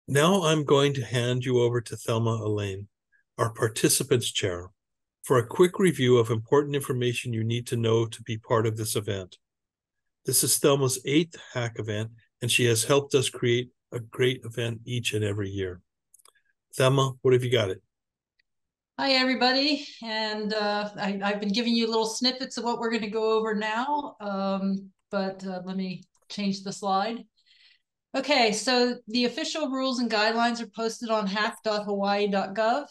Now I'm going to hand you over to Thelma Alane, our participants chair, for a quick review of important information you need to know to be part of this event. This is Thelma's 8th HACC event, and she has helped us create a great event each and every year. Thelma, what have you got it? Hi, everybody. And I've been giving you little snippets of what we're going to go over now, but let me change the slide. Okay, so the official rules and guidelines are posted on hack.hawaii.gov.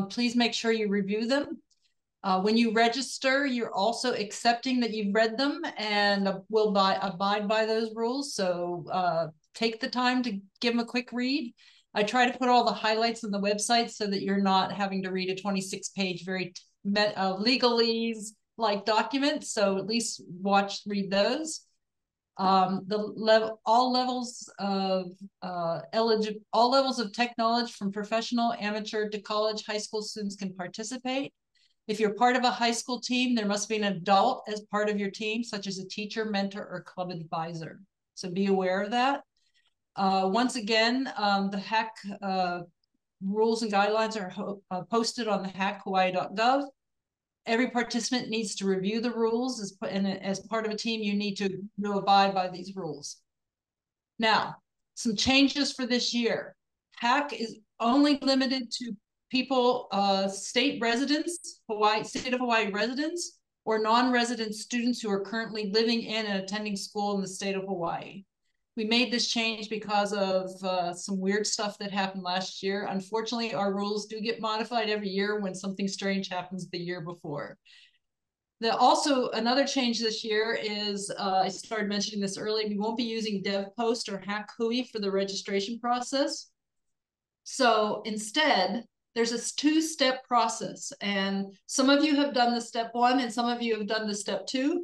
Please make sure you review them. When you register, you're also accepting that you've read them and will abide by those rules. So take the time to give them a quick read. I try to put all the highlights on the website so that you're not having to read a 26-page, very legalese-like document. So at least read those. All levels of technology, from professional, amateur to college, high school students can participate. If you're part of a high school team, there must be an adult as part of your team, such as a teacher, mentor, or club advisor. So be aware of that. Once again, the HACC rules and guidelines are posted on the hack.hawaii.gov. Every participant needs to review the rules, and as part of a team, you need to abide by these rules. Now, some changes for this year. HACC is only limited to people, state residents, state of Hawaii residents, or non-resident students who are currently living in and attending school in the state of Hawaii. We made this change because of some weird stuff that happened last year. Unfortunately, our rules do get modified every year when something strange happens the year before. Also, another change this year is, I started mentioning this earlier, we won't be using DevPost or HackHui for the registration process. So instead, there's a two-step process. And some of you have done the step one and some of you have done the step two.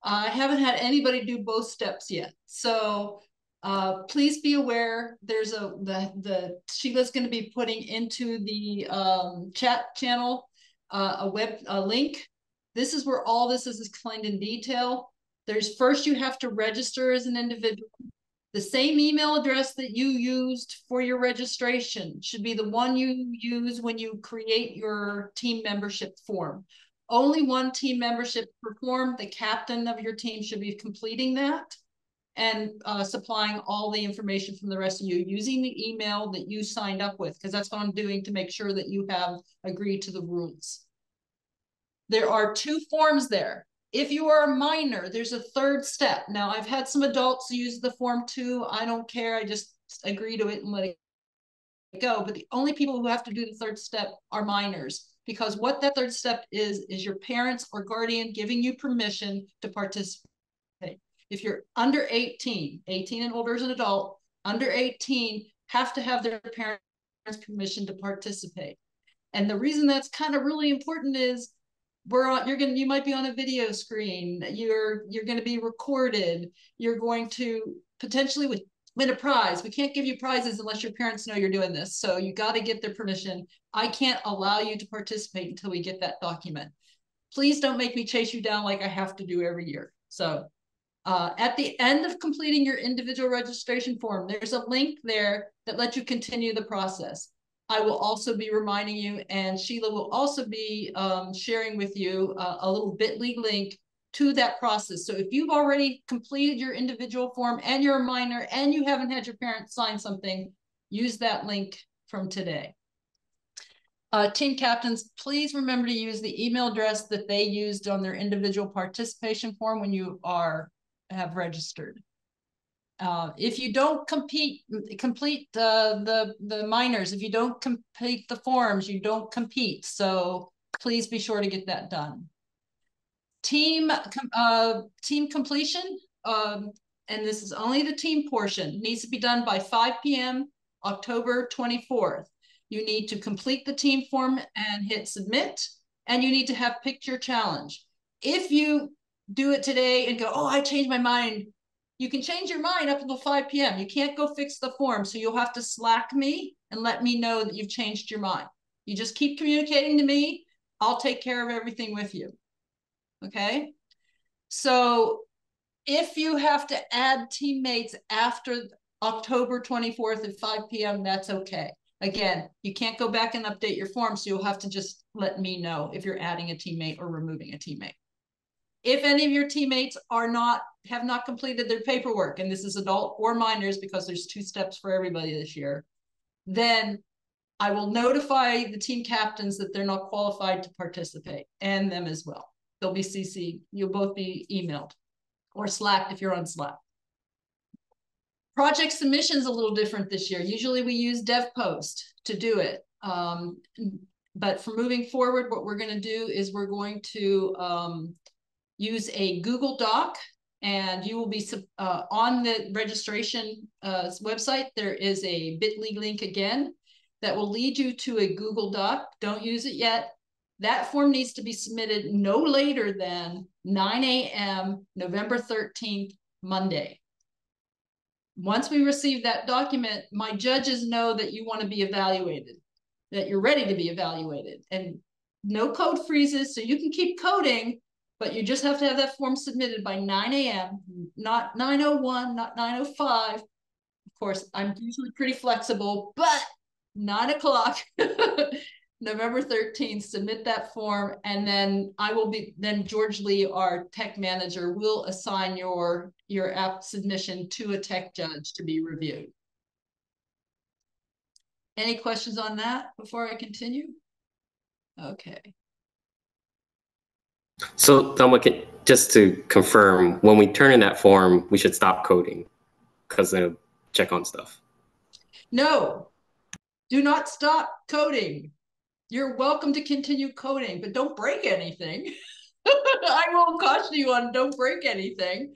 I haven't had anybody do both steps yet. So please be aware, there's Sheila's going to be putting into the chat channel a link. This is where all this is explained in detail. First you have to register as an individual. The same email address that you used for your registration should be the one you use when you create your team membership form. Only one team membership per form. The captain of your team should be completing that and supplying all the information from the rest of you using the email that you signed up with, because that's what I'm doing to make sure that you have agreed to the rules. There are two forms there. If you are a minor, there's a third step. Now, I've had some adults use the form too. I don't care. I just agree to it and let it go. But the only people who have to do the third step are minors, because what that third step is your parents or guardian giving you permission to participate. If you're under 18 and older as an adult, under 18 have to have their parents' permission to participate. And the reason that's kind of really important is you might be on a video screen, you're going to be recorded, you're going to potentially win a prize. We can't give you prizes unless your parents know you're doing this, so you got to get their permission. I can't allow you to participate until we get that document. Please don't make me chase you down like I have to do every year. So at the end of completing your individual registration form, there's a link there that lets you continue the process. I will also be reminding you, and Sheila will also be sharing with you a little bit.ly link to that process. So if you've already completed your individual form and you're a minor and you haven't had your parents sign something, use that link from today. Team captains, please remember to use the email address that they used on their individual participation form when you have registered. If you don't complete the minors, if you don't complete the forms, you don't compete. So please be sure to get that done. Team completion, and this is only the team portion, needs to be done by 5 p.m. October 24th. You need to complete the team form and hit submit, and you need to have picture challenge. If you do it today and go, oh, I changed my mind, you can change your mind up until 5 p.m. You can't go fix the form, so you'll have to Slack me and let me know that you've changed your mind. You just keep communicating to me. I'll take care of everything with you. Okay? So if you have to add teammates after October 24th at 5 p.m., that's okay. Again, you can't go back and update your form, so you'll have to just let me know if you're adding a teammate or removing a teammate. If any of your teammates have not completed their paperwork, and this is adult or minors because there's 2 steps for everybody this year, then I will notify the team captains that they're not qualified to participate, and them as well. They'll be CC'd. You'll both be emailed or Slack if you're on Slack. Project submission's a little different this year. Usually we use DevPost to do it. But for moving forward, what we're going to do is we're going to use a Google Doc, and you will be on the registration website. There is a bit.ly link again that will lead you to a Google Doc. Don't use it yet. That form needs to be submitted no later than 9 a.m. November 13th, Monday. Once we receive that document, my judges know that you want to be evaluated, that you're ready to be evaluated, and no code freezes, so you can keep coding, but you just have to have that form submitted by 9 a.m., not 9:01, not 9:05. Of course, I'm usually pretty flexible, but 9 o'clock, November 13th, submit that form, and then George Lee, our tech manager, will assign your app submission to a tech judge to be reviewed. Any questions on that before I continue? Okay. So Thelma, just to confirm, when we turn in that form, we should stop coding because they'll check on stuff. No, do not stop coding. You're welcome to continue coding, but don't break anything. I will caution you on don't break anything.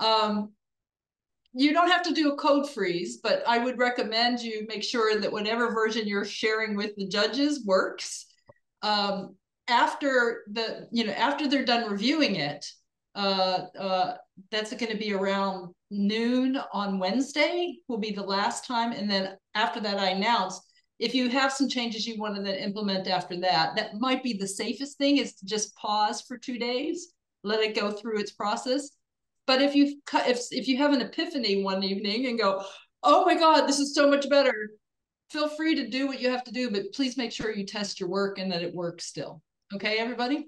You don't have to do a code freeze, but I would recommend you make sure that whatever version you're sharing with the judges works. After they're done reviewing it, that's going to be around noon on Wednesday will be the last time. And then after that, I announce if you have some changes you want to then implement after that, that might be the safest thing, is to just pause for 2 days, let it go through its process. But if you have an epiphany one evening and go, oh my God, this is so much better, feel free to do what you have to do, but please make sure you test your work and that it works still. Okay, everybody?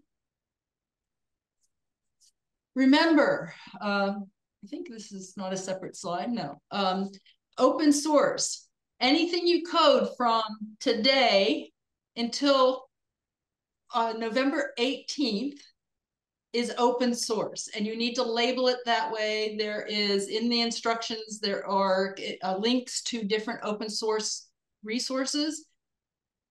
Remember, I think this is not a separate slide, no. Open source. Anything you code from today until November 18th is open source, and you need to label it that way. There is, in the instructions, there are links to different open source resources.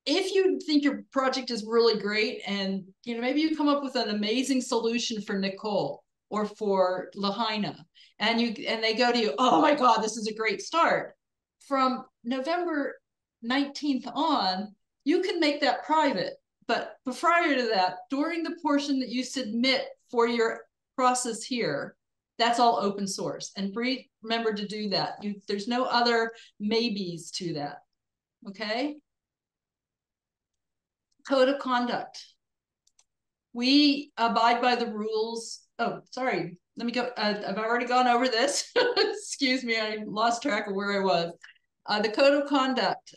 If you think your project is really great and maybe you come up with an amazing solution for Nicole or for Lahaina, and they go to you, oh my God, this is a great start. From November 19th on, you can make that private. But prior to that, during the portion that you submit for your process here, that's all open source. And remember to do that. There's no other maybes to that. Okay? Code of conduct. We abide by the rules. Oh, sorry. Let me go. I've already gone over this. Excuse me. I lost track of where I was. The code of conduct.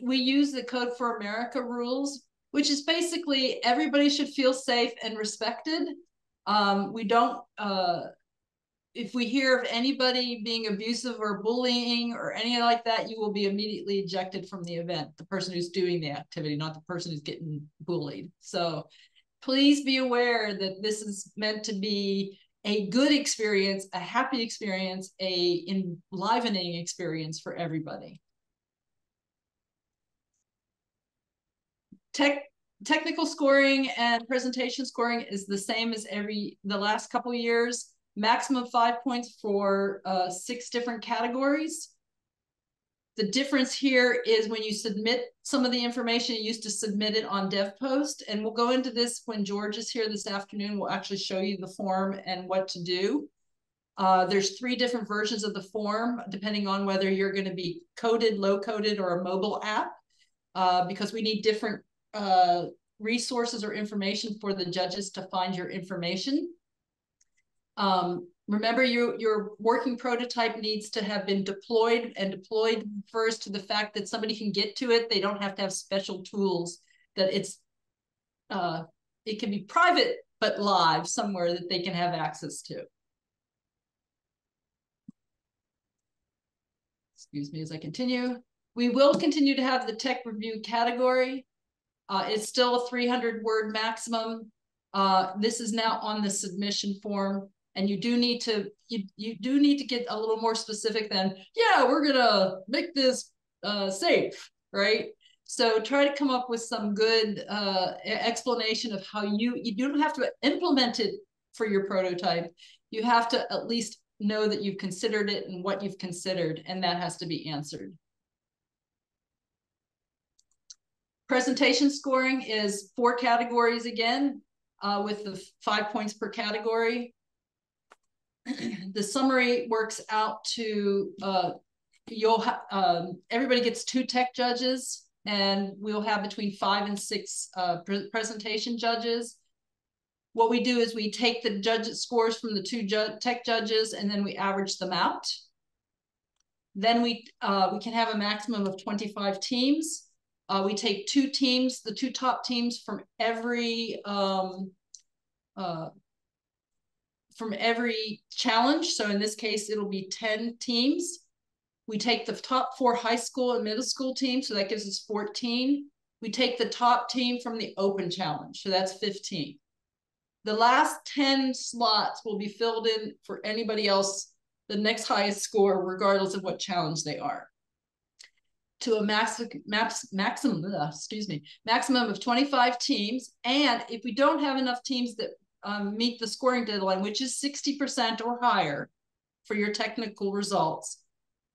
We use the Code for America rules, which is basically everybody should feel safe and respected. We don't, if we hear of anybody being abusive or bullying or anything like that, you will be immediately ejected from the event, the person who's doing the activity, not the person who's getting bullied. So please be aware that this is meant to be a good experience, a happy experience, a enlivening experience for everybody. Technical scoring and presentation scoring is the same as the last couple of years. Maximum 5 points for 6 different categories. The difference here is when you submit some of the information, you used to submit it on DevPost, and we'll go into this when George is here this afternoon. We'll actually show you the form and what to do. There's 3 different versions of the form, depending on whether you're going to be coded, low-coded, or a mobile app, because we need different resources or information for the judges to find your information. Remember, your working prototype needs to have been deployed, and deployed refers to the fact that somebody can get to it. They don't have to have special tools, that it can be private, but live somewhere that they can have access to. Excuse me as I continue. We will continue to have the tech review category. It's still a 300-word maximum. This is now on the submission form, and you do need to get a little more specific than, yeah, we're gonna make this safe, right? So try to come up with some good explanation of how you don't have to implement it for your prototype. You have to at least know that you've considered it and what you've considered, and that has to be answered. Presentation scoring is 4 categories again, with the 5 points per category. The summary works out to, everybody gets 2 tech judges, and we'll have between 5 and 6 presentation judges. What we do is we take the judge scores from the 2 tech judges, and then we average them out. Then we can have a maximum of 25 teams. We take 2 teams, the 2 top teams from every challenge. So in this case, it'll be 10 teams. We take the top 4 high school and middle school teams, so that gives us 14. We take the top team from the open challenge, so that's 15. The last 10 slots will be filled in for anybody else, the next highest score, regardless of what challenge they are, to a maximum of 25 teams. And if we don't have enough teams that meet the scoring deadline, which is 60% or higher for your technical results,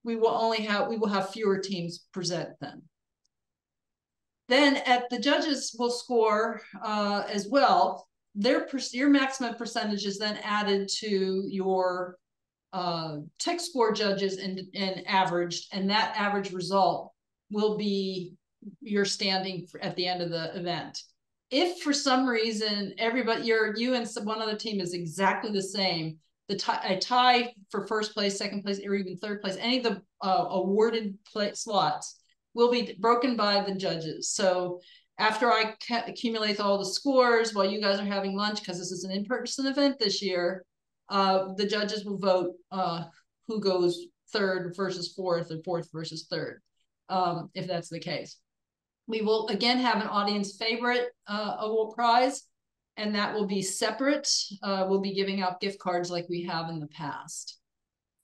we will have fewer teams present then. Then the judges will score as well. Your maximum percentage is then added to your tech score judges and averaged, and that average result will be your standing at the end of the event. If for some reason you and one other team is exactly the same, a tie for first place, second place, or even third place, any of the awarded slots will be broken by the judges. So after I accumulate all the scores while you guys are having lunch, because this is an in-person event this year, the judges will vote who goes 3rd versus 4th, or 4th versus 3rd, if that's the case. We will again have an audience favorite award prize, and that will be separate. We'll be giving out gift cards like we have in the past.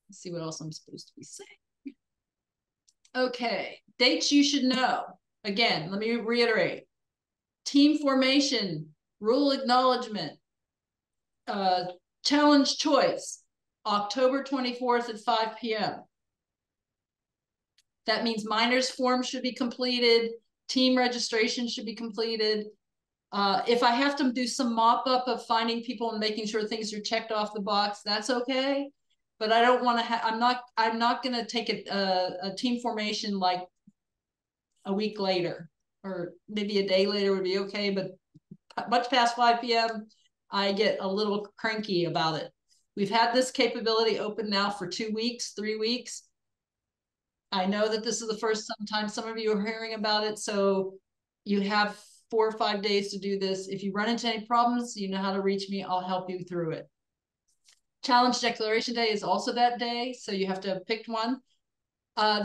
Let's see what else I'm supposed to be saying. Okay, dates you should know. Again, let me reiterate. Team formation, rule acknowledgement, challenge choice, October 24th at 5 p.m. That means minors form should be completed. Team registration should be completed. If I have to do some mop up of finding people and making sure things are checked off the box, that's okay. But I don't want to I'm not going to take a team formation like a week later, or maybe a day later would be okay. But much past 5 p.m., I get a little cranky about it. We've had this capability open now for 2 weeks, 3 weeks. I know that this is the first time some of you are hearing about it, so you have 4 or 5 days to do this. If you run into any problems, you know how to reach me. I'll help you through it. Challenge Declaration Day is also that day, so you have to have picked one.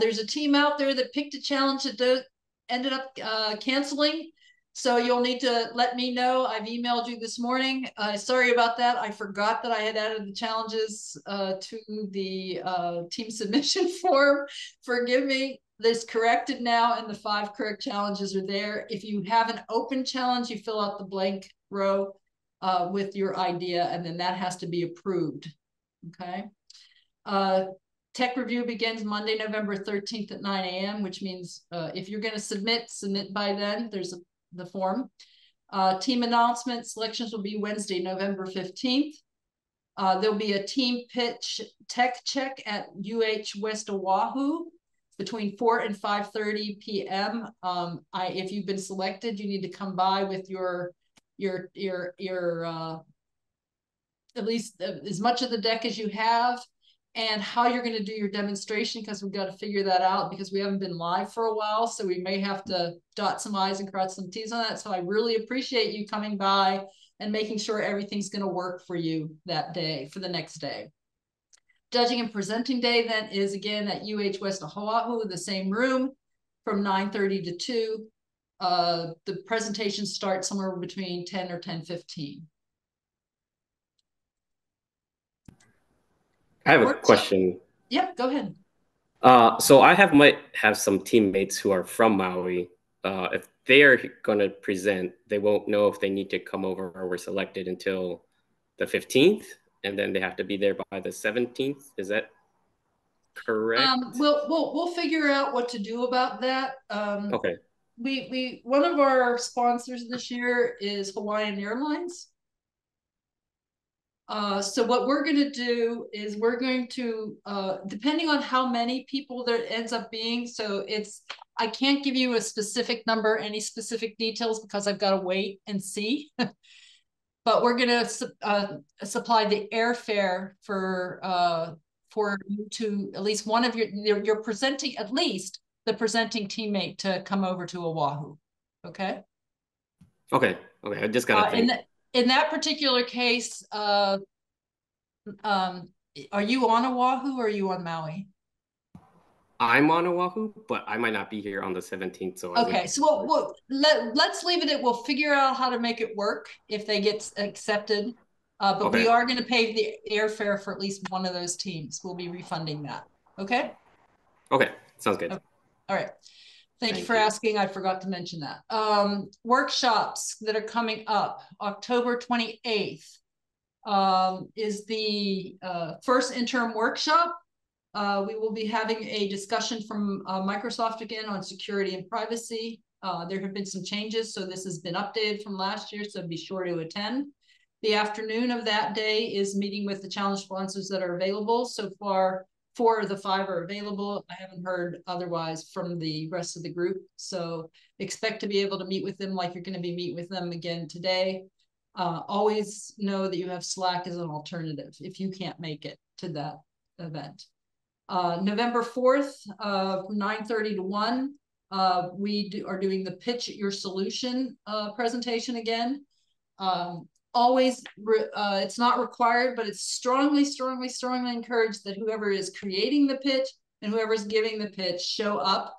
There's a team out there that picked a challenge that ended up canceling, so you'll need to let me know. I've emailed you this morning. Sorry about that. I forgot that I had added the challenges to the team submission form. Forgive me. This corrected now, and the 5 correct challenges are there. If you have an open challenge, you fill out the blank row with your idea, and then that has to be approved. Okay. Tech review begins Monday, November 13th at 9 a.m., which means if you're going to submit by then. There's the form. Team announcement selections will be Wednesday, November 15th. There'll be a team pitch tech check at UH West Oahu between 4 and 5:30 p.m. If you've been selected, you need to come by with your at least as much of the deck as you have, and how you're going to do your demonstration, because we've got to figure that out because we haven't been live for a while. So we may have to dot some I's and cross some T's on that. So I really appreciate you coming by and making sure everything's going to work for you that day, for the next day. Judging and presenting day then is again at West Oahu, the same room, from 9:30 to 2. The presentation starts somewhere between 10 or 10:15. I have a question. Yep, go ahead. So might have some teammates who are from Maui. If they are going to present, they won't know if they need to come over or were selected until the 15th, and then they have to be there by the 17th. Is that correct? We'll figure out what to do about that. Okay. We one of our sponsors this year is Hawaiian Airlines. So what we're going to do is we're going to, depending on how many people there ends up being, so I can't give you a specific number, any specific details, because I've got to wait and see. But we're going to supply the airfare for you to at least one of your presenting, at least the presenting teammate, to come over to Oahu. Okay. Okay. I just got to think. In that particular case, are you on Oahu or are you on Maui? I'm on Oahu, but I might not be here on the 17th. So okay, so let's leave it at, we'll figure out how to make it work if they get accepted. But okay, we are going to pay the airfare for at least one of those teams. We'll be refunding that. Okay. Okay, sounds good. Okay. All right. Thank you for asking. I forgot to mention that. Workshops that are coming up. October 28th is the first interim workshop. We will be having a discussion from Microsoft again on security and privacy. There have been some changes, so this has been updated from last year, so be sure to attend. The afternoon of that day is meeting with the challenge sponsors that are available. So far, 4 of the 5 are available. I haven't heard otherwise from the rest of the group. So expect to be able to meet with them like you're going to be meeting with them again today. Always know that you have Slack as an alternative if you can't make it to that event. November 4th, 9:30 to 1, we are doing the Pitch Your Solution presentation again. Always, it's not required, but it's strongly encouraged that whoever is creating the pitch and whoever's giving the pitch show up.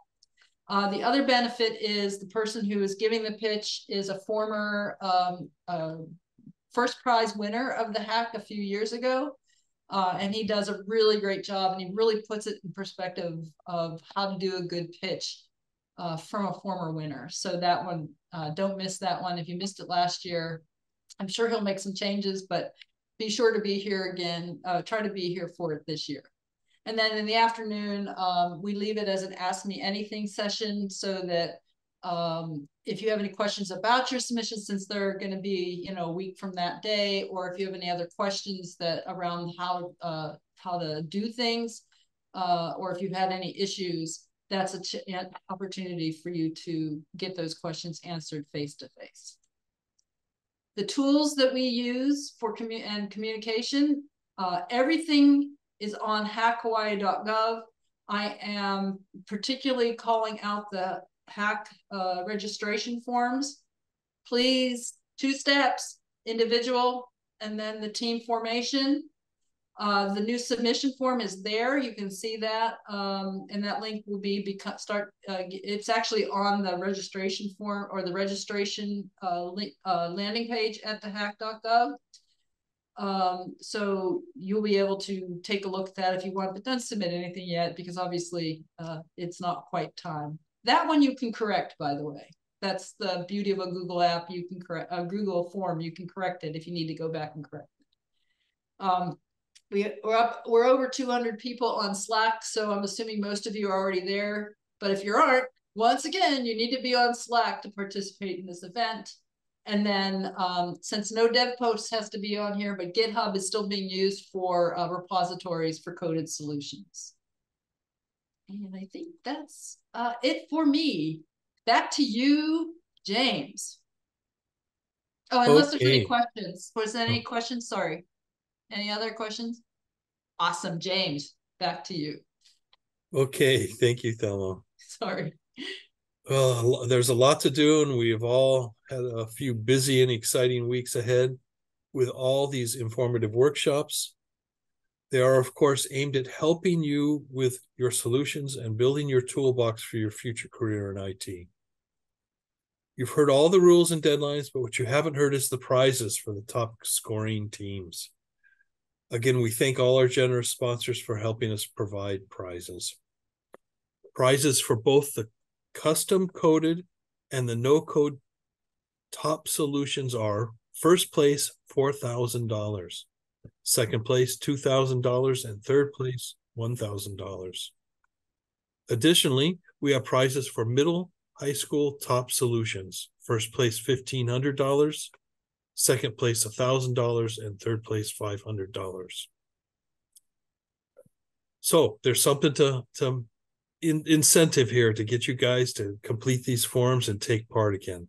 The other benefit is the person who is giving the pitch is a former first prize winner of the HACC a few years ago. And he does a really great job, and he really puts it in perspective of how to do a good pitch from a former winner. So that one, don't miss that one. If you missed it last year, I'm sure he'll make some changes, but be sure to be here again. Try to be here for it this year. And then in the afternoon, we leave it as an Ask Me Anything session, so that if you have any questions about your submissions, since they're going to be, a week from that day, or if you have any other questions that around how to do things, or if you've had any issues, that's an opportunity for you to get those questions answered face to face. The tools that we use for communication, everything is on hackhawaii.gov. I am particularly calling out the HACC registration forms. Please, 2 steps, individual and then the team formation. The new submission form is there. You can see that, and that link will be it's actually on the registration form or the registration landing page at the hack.gov. So you'll be able to take a look at that if you want, but don't submit anything yet because obviously it's not quite time. That one you can correct, by the way. That's the beauty of a Google app. You can correct a Google form. You can correct it if you need to go back and correct it. We're over 200 people on Slack, so I'm assuming most of you are already there. But if you aren't, once again, you need to be on Slack to participate in this event. And then since no dev post has to be on here, but GitHub is still being used for repositories for coded solutions. And I think that's it for me. Back to you, James. Oh, unless there's any questions. Was there any questions? Sorry. Any other questions? Awesome. James, back to you. Okay, thank you, Thelma. Sorry. Well, there's a lot to do, and we've all had a few busy and exciting weeks ahead with all these informative workshops. They are, of course, aimed at helping you with your solutions and building your toolbox for your future career in IT. You've heard all the rules and deadlines, but what you haven't heard is the prizes for the top scoring teams. Again, we thank all our generous sponsors for helping us provide prizes. Prizes for both the custom coded and the no code top solutions are: first place, $4,000, second place, $2,000, and third place, $1,000. Additionally, we have prizes for middle high school top solutions: first place, $1,500, second place, $1,000, and third place, $500. So there's something to incentive here to get you guys to complete these forms and take part again.